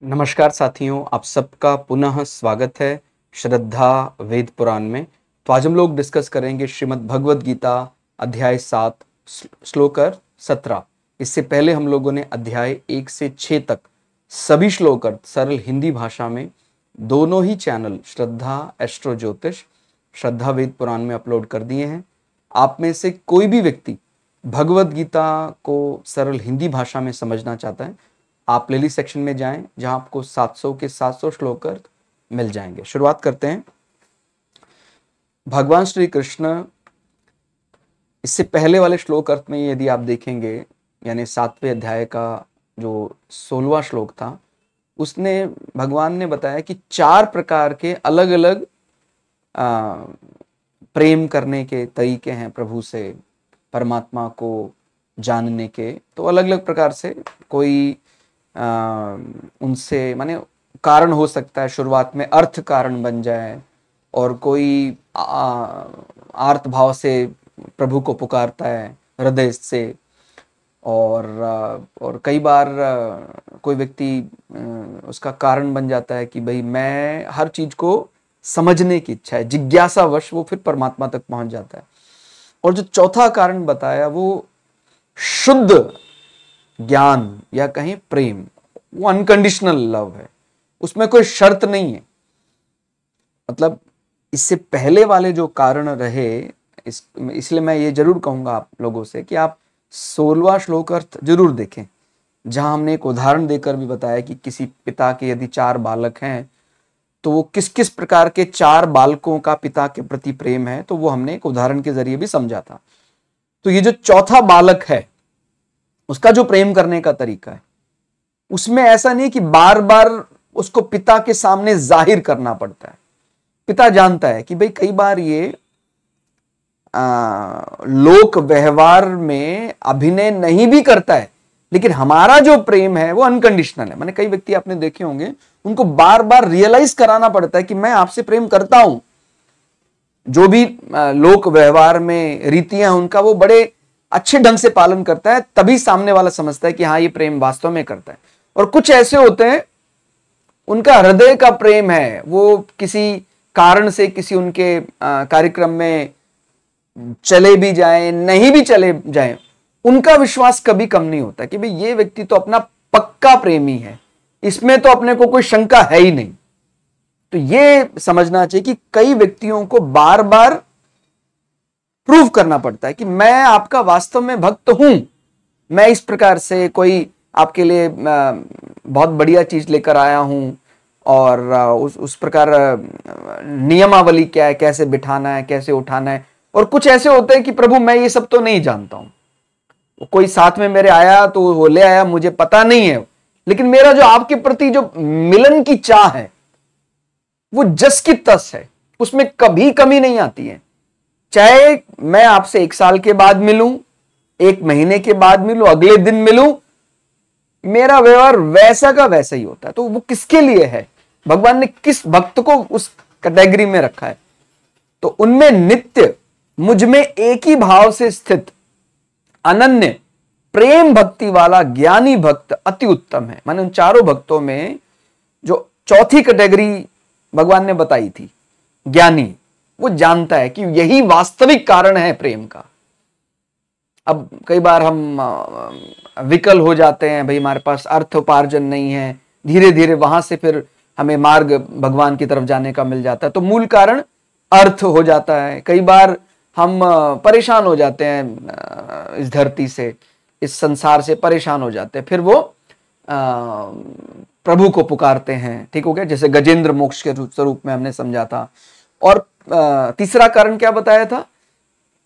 नमस्कार साथियों, आप सबका पुनः स्वागत है श्रद्धा वेद पुराण में। तो आज हम लोग डिस्कस करेंगे श्रीमद् भगवद गीता अध्याय 7 श्लोक 17। इससे पहले हम लोगों ने अध्याय 1 से 6 तक सभी श्लोक सरल हिंदी भाषा में दोनों ही चैनल श्रद्धा एस्ट्रो ज्योतिष, श्रद्धा वेद पुराण में अपलोड कर दिए हैं। आप में से कोई भी व्यक्ति भगवद गीता को सरल हिंदी भाषा में समझना चाहता है, आप प्लेलिस्ट सेक्शन में जाएं, जहां आपको 700 के 700 श्लोक मिल जाएंगे। शुरुआत करते हैं। भगवान श्री कृष्ण, इससे पहले वाले श्लोक अर्थ में यदि आप देखेंगे, यानी 7वें अध्याय का जो 16वां श्लोक था, उसने भगवान ने बताया कि 4 प्रकार के अलग अलग प्रेम करने के तरीके हैं प्रभु से, परमात्मा को जानने के। तो अलग अलग प्रकार से कोई उनसे माने कारण हो सकता है, शुरुआत में अर्थ कारण बन जाए, और कोई आर्त भाव से प्रभु को पुकारता है हृदय से, और कई बार कोई व्यक्ति उसका कारण बन जाता है कि भाई मैं हर चीज को समझने की इच्छा है, जिज्ञासावश वो फिर परमात्मा तक पहुंच जाता है। और जो चौथा कारण बताया वो शुद्ध ज्ञान या कहीं प्रेम, वो अनकंडीशनल लव है, उसमें कोई शर्त नहीं है। मतलब इससे पहले वाले जो कारण रहे, इसलिए मैं ये जरूर कहूंगा आप लोगों से कि आप 16वां श्लोक अर्थ जरूर देखें, जहां हमने एक उदाहरण देकर भी बताया कि किसी पिता के यदि 4 बालक हैं तो वो किस किस प्रकार के 4 बालकों का पिता के प्रति प्रेम है, तो वो हमने एक उदाहरण के जरिए भी समझा था। तो ये जो चौथा बालक है, उसका जो प्रेम करने का तरीका है, उसमें ऐसा नहीं कि बार बार उसको पिता के सामने जाहिर करना पड़ता है। पिता जानता है कि भाई कई बार ये लोक व्यवहार में अभिनय नहीं भी करता है, लेकिन हमारा जो प्रेम है वो अनकंडीशनल है। मैंने कई व्यक्ति आपने देखे होंगे, उनको बार बार रियलाइज कराना पड़ता है कि मैं आपसे प्रेम करता हूं। जो भी लोक व्यवहार में रीतियां उनका वो बड़े अच्छे ढंग से पालन करता है, तभी सामने वाला समझता है कि हाँ, ये प्रेम वास्तव में करता है। और कुछ ऐसे होते हैं, उनका हृदय का प्रेम है, वो किसी कारण से किसी उनके कार्यक्रम में चले भी जाएं, नहीं भी चले जाएं, उनका विश्वास कभी कम नहीं होता कि भाई ये व्यक्ति तो अपना पक्का प्रेमी है, इसमें तो अपने को कोई शंका है ही नहीं। तो ये समझना चाहिए कि कई व्यक्तियों को बार बार प्रूव करना पड़ता है कि मैं आपका वास्तव में भक्त हूं, मैं इस प्रकार से कोई आपके लिए बहुत बढ़िया चीज लेकर आया हूं, और उस प्रकार नियमावली क्या है, कैसे बिठाना है, कैसे उठाना है। और कुछ ऐसे होते हैं कि प्रभु मैं ये सब तो नहीं जानता हूं, कोई साथ में मेरे आया तो वो ले आया, मुझे पता नहीं है, लेकिन मेरा जो आपके प्रति जो मिलन की चाह है वो जस की तस है, उसमें कभी कमी नहीं आती है। चाहे मैं आपसे 1 साल के बाद मिलूं, 1 महीने के बाद मिलूं, अगले दिन मिलूं, मेरा व्यवहार वैसा का वैसा ही होता है। तो वो किसके लिए है, भगवान ने किस भक्त को उस कैटेगरी में रखा है। तो उनमें नित्य मुझ में एक ही भाव से स्थित अनन्य प्रेम भक्ति वाला ज्ञानी भक्त अति उत्तम है। माने उन चारों भक्तों में जो चौथी कैटेगरी भगवान ने बताई थी, ज्ञानी, वो जानता है कि यही वास्तविक कारण है प्रेम का। अब कई बार हम विकल हो जाते हैं, भाई हमारे पास अर्थ उपार्जन नहीं है, धीरे धीरे वहां से फिर हमें मार्ग भगवान की तरफ जाने का मिल जाता है। तो मूल कारण अर्थ हो जाता है। कई बार हम परेशान हो जाते हैं, इस धरती से, इस संसार से परेशान हो जाते हैं, फिर वो प्रभु को पुकारते हैं। ठीक हो गया, जैसे गजेंद्र मोक्ष के स्वरूप में हमने समझा था। और तीसरा कारण क्या बताया था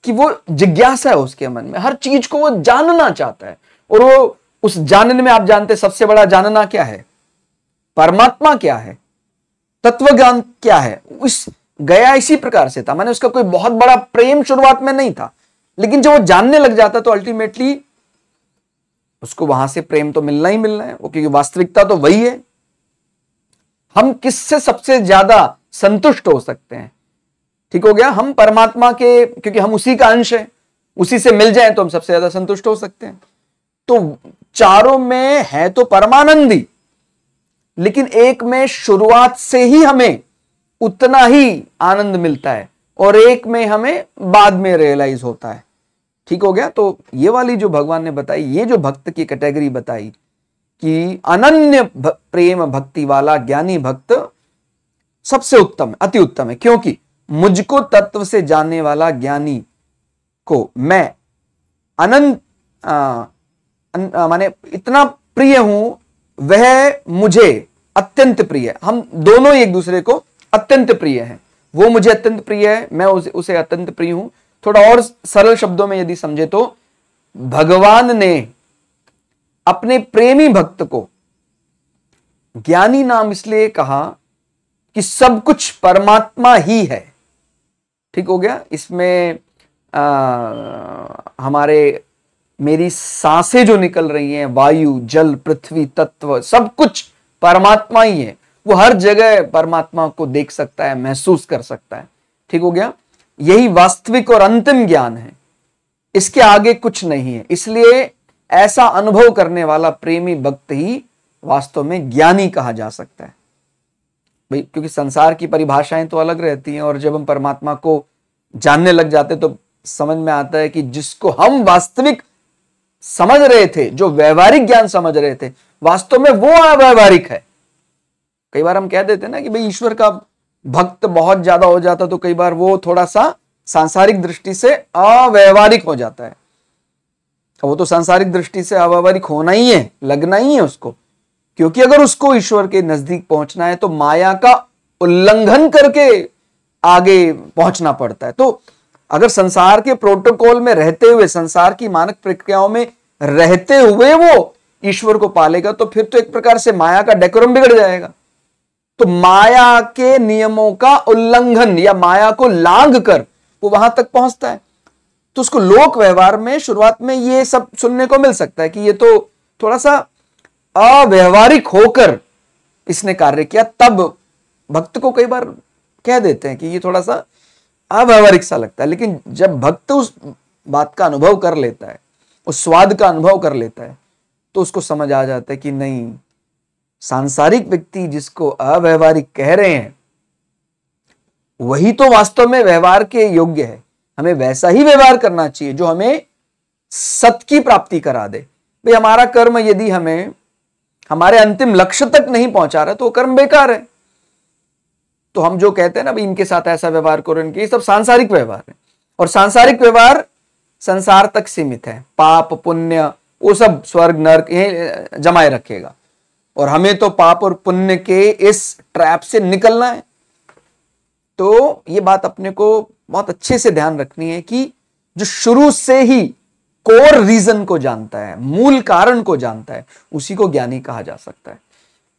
कि वो जिज्ञासा है उसके मन में, हर चीज को वो जानना चाहता है। और वो उस जानने में, आप जानते सबसे बड़ा जानना क्या है, परमात्मा क्या है, तत्व ज्ञान क्या है, उस गया इसी प्रकार से था। मैंने उसका कोई बहुत बड़ा प्रेम शुरुआत में नहीं था, लेकिन जब वो जानने लग जाता तो अल्टीमेटली उसको वहां से प्रेम तो मिलना ही मिलना है, वो क्योंकि वास्तविकता तो वही है। हम किससे सबसे ज्यादा संतुष्ट हो सकते हैं, ठीक हो गया, हम परमात्मा के, क्योंकि हम उसी का अंश है, उसी से मिल जाए तो हम सबसे ज्यादा संतुष्ट हो सकते हैं। तो चारों में है तो परमानंदी, लेकिन एक में शुरुआत से ही हमें उतना ही आनंद मिलता है और एक में हमें बाद में रियलाइज होता है। ठीक हो गया। तो ये वाली जो भगवान ने बताई, ये जो भक्त की कैटेगरी बताई कि अनन्य प्रेम भक्ति वाला ज्ञानी भक्त सबसे उत्तम है, अति उत्तम है, क्योंकि मुझको तत्व से जानने वाला ज्ञानी को मैं अनंत माने इतना प्रिय हूं, वह मुझे अत्यंत प्रिय है। हम दोनों एक दूसरे को अत्यंत प्रिय हैं। वो मुझे अत्यंत प्रिय है, मैं उसे अत्यंत प्रिय हूं। थोड़ा और सरल शब्दों में यदि समझे तो भगवान ने अपने प्रेमी भक्त को ज्ञानी नाम इसलिए कहा कि सब कुछ परमात्मा ही है। ठीक हो गया। इसमें मेरी सांसें जो निकल रही हैं, वायु, जल, पृथ्वी, तत्व, सब कुछ परमात्मा ही है। वो हर जगह परमात्मा को देख सकता है, महसूस कर सकता है। ठीक हो गया। यही वास्तविक और अंतिम ज्ञान है, इसके आगे कुछ नहीं है। इसलिए ऐसा अनुभव करने वाला प्रेमी भक्त ही वास्तव में ज्ञानी कहा जा सकता है भाई, क्योंकि संसार की परिभाषाएं तो अलग रहती हैं और जब हम परमात्मा को जानने लग जाते तो समझ में आता है कि जिसको हम वास्तविक समझ रहे थे, जो व्यवहारिक ज्ञान समझ रहे थे, वास्तव में वो अव्यवहारिक है। कई बार हम कह देते हैं ना कि भाई ईश्वर का भक्त बहुत ज्यादा हो जाता तो कई बार वो थोड़ा सा सांसारिक दृष्टि से अव्यवहारिक हो जाता है। वो तो सांसारिक दृष्टि से अव्यवहारिक होना ही है, लगना ही है उसको, क्योंकि अगर उसको ईश्वर के नजदीक पहुंचना है तो माया का उल्लंघन करके आगे पहुंचना पड़ता है। तो अगर संसार के प्रोटोकॉल में रहते हुए, संसार की मानक प्रक्रियाओं में रहते हुए वो ईश्वर को पालेगा तो फिर तो एक प्रकार से माया का डेकोरम बिगड़ जाएगा। तो माया के नियमों का उल्लंघन या माया को लांघ कर वो वहां तक पहुंचता है। तो उसको लोक व्यवहार में शुरुआत में ये सब सुनने को मिल सकता है कि ये तो थोड़ा सा अव्यवहारिक होकर इसने कार्य किया। तब भक्त को कई बार कह देते हैं कि ये थोड़ा सा अव्यवहारिक सा लगता है, लेकिन जब भक्त उस बात का अनुभव कर लेता है, उस स्वाद का अनुभव कर लेता है, तो उसको समझ आ जाता है कि नहीं, सांसारिक व्यक्ति जिसको अव्यवहारिक कह रहे हैं वही तो वास्तव में व्यवहार के योग्य है। हमें वैसा ही व्यवहार करना चाहिए जो हमें सत्य की प्राप्ति करा दे। भाई हमारा कर्म यदि हमें हमारे अंतिम लक्ष्य तक नहीं पहुंचा रहा तो वो कर्म बेकार है। तो हम जो कहते हैं ना भाई इनके साथ ऐसा व्यवहार करो, इनके, ये सब सांसारिक व्यवहार है और सांसारिक व्यवहार संसार तक सीमित है। पाप पुण्य वो सब स्वर्ग नरक यही जमाए रखेगा और हमें तो पाप और पुण्य के इस ट्रैप से निकलना है। तो ये बात अपने को बहुत अच्छे से ध्यान रखनी है कि जो शुरू से ही कोर रीजन को जानता है, मूल कारण को जानता है, उसी को ज्ञानी कहा जा सकता है।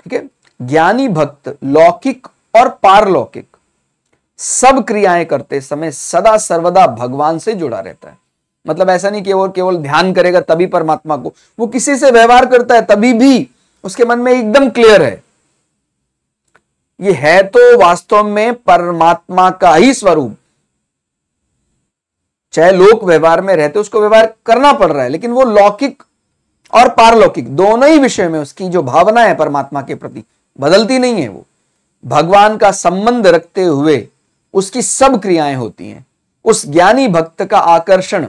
ठीक है। ज्ञानी भक्त लौकिक और पारलौकिक सब क्रियाएं करते समय सदा सर्वदा भगवान से जुड़ा रहता है। मतलब ऐसा नहीं कि वो केवल ध्यान करेगा तभी परमात्मा को, वो किसी से व्यवहार करता है तभी भी उसके मन में एकदम क्लियर है ये है तो वास्तव में परमात्मा का ही स्वरूप। चाहे लोक व्यवहार में रहते उसको व्यवहार करना पड़ रहा है, लेकिन वो लौकिक और पारलौकिक दोनों ही विषय में उसकी जो भावना है परमात्मा के प्रति बदलती नहीं है। वो भगवान का संबंध रखते हुए उसकी सब क्रियाएं होती हैं। उस ज्ञानी भक्त का आकर्षण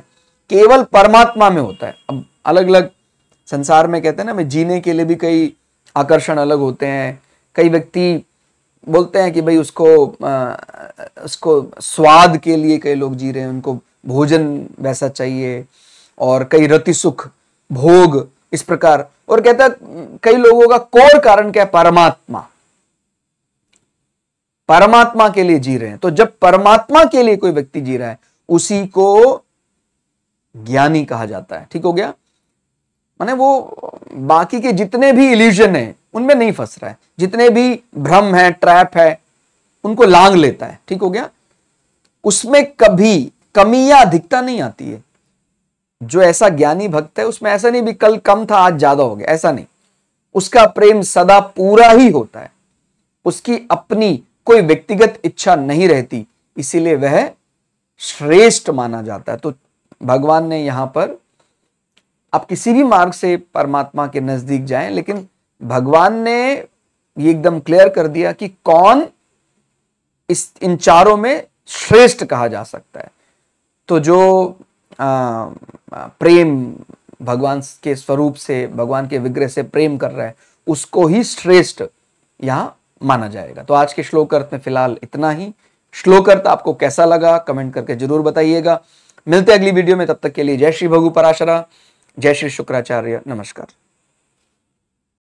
केवल परमात्मा में होता है। अब अलग अलग संसार में कहते हैं ना, मैं जीने के लिए भी कई आकर्षण अलग होते हैं। कई व्यक्ति बोलते हैं कि भाई उसको स्वाद के लिए कई लोग जी रहे हैं, उनको भोजन वैसा चाहिए, और कई रति सुख भोग इस प्रकार। और कहता है कई लोगों का कोर कारण क्या है, परमात्मा के लिए जी रहे हैं। तो जब परमात्मा के लिए कोई व्यक्ति जी रहा है उसी को ज्ञानी कहा जाता है। ठीक हो गया। माने वो बाकी के जितने भी इल्यूजन है उनमें नहीं फंस रहा है, जितने भी भ्रम है, ट्रैप है, उनको लांग लेता है। ठीक हो गया। उसमें कभी कमी या अधिकता नहीं आती है। जो ऐसा ज्ञानी भक्त है उसमें ऐसा नहीं भी कल कम था आज ज्यादा हो गया, ऐसा नहीं। उसका प्रेम सदा पूरा ही होता है, उसकी अपनी कोई व्यक्तिगत इच्छा नहीं रहती, इसीलिए वह श्रेष्ठ माना जाता है। तो भगवान ने यहां पर, आप किसी भी मार्ग से परमात्मा के नजदीक जाएं, लेकिन भगवान ने ये एकदम क्लियर कर दिया कि कौन इन चारों में श्रेष्ठ कहा जा सकता है। तो जो प्रेम भगवान के स्वरूप से, भगवान के विग्रह से प्रेम कर रहा है, उसको ही श्रेष्ठ यहां माना जाएगा। तो आज के श्लोक अर्थ में फिलहाल इतना ही। श्लोक अर्थ आपको कैसा लगा कमेंट करके जरूर बताइएगा। मिलते हैं अगली वीडियो में, तब तक के लिए जय श्री भगु पराशरा, जय श्री शुक्राचार्य, नमस्कार।